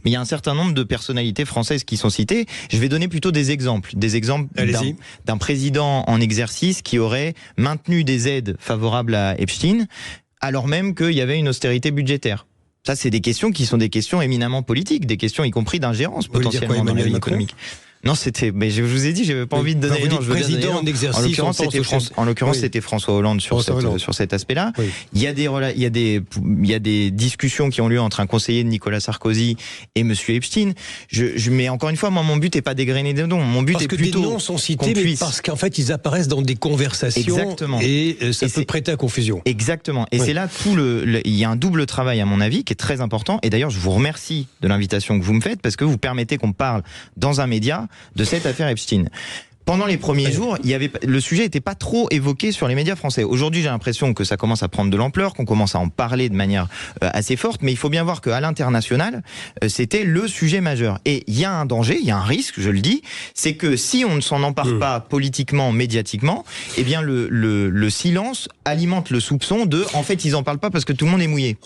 mais il y a un certain nombre de personnalités françaises qui sont citées. Je vais donner plutôt des exemples d'un président en exercice qui aurait maintenu des aides favorables à Epstein, alors même qu'il y avait une austérité budgétaire. Ça, c'est des questions qui sont des questions éminemment politiques, des questions y compris d'ingérence potentiellement dans la vie économique. Non, mais je vous ai dit, j'avais pas envie de donner. Non, président en exercice. En l'occurrence, c'était François Hollande sur cet aspect-là. Oui. Il y a des discussions qui ont lieu entre un conseiller de Nicolas Sarkozy et Monsieur Epstein. Mais encore une fois, moi, mon but n'est pas d'égrener des noms. Mon but est plutôt des noms sont cités, mais parce qu'en fait, ils apparaissent dans des conversations. Exactement. Et ça peut prêter à confusion. Exactement. Et c'est là il y a un double travail, à mon avis, qui est très important. Et d'ailleurs, je vous remercie de l'invitation que vous me faites parce que vous permettez qu'on parle dans un média de cette affaire Epstein. Pendant les premiers jours, le sujet n'était pas trop évoqué sur les médias français. Aujourd'hui, j'ai l'impression que ça commence à prendre de l'ampleur, qu'on commence à en parler de manière assez forte, mais il faut bien voir qu'à l'international, c'était le sujet majeur. Et il y a un danger, il y a un risque, je le dis, c'est que si on ne s'en empare pas politiquement, médiatiquement, eh bien le silence alimente le soupçon de, en fait, ils en parlent pas parce que tout le monde est mouillé.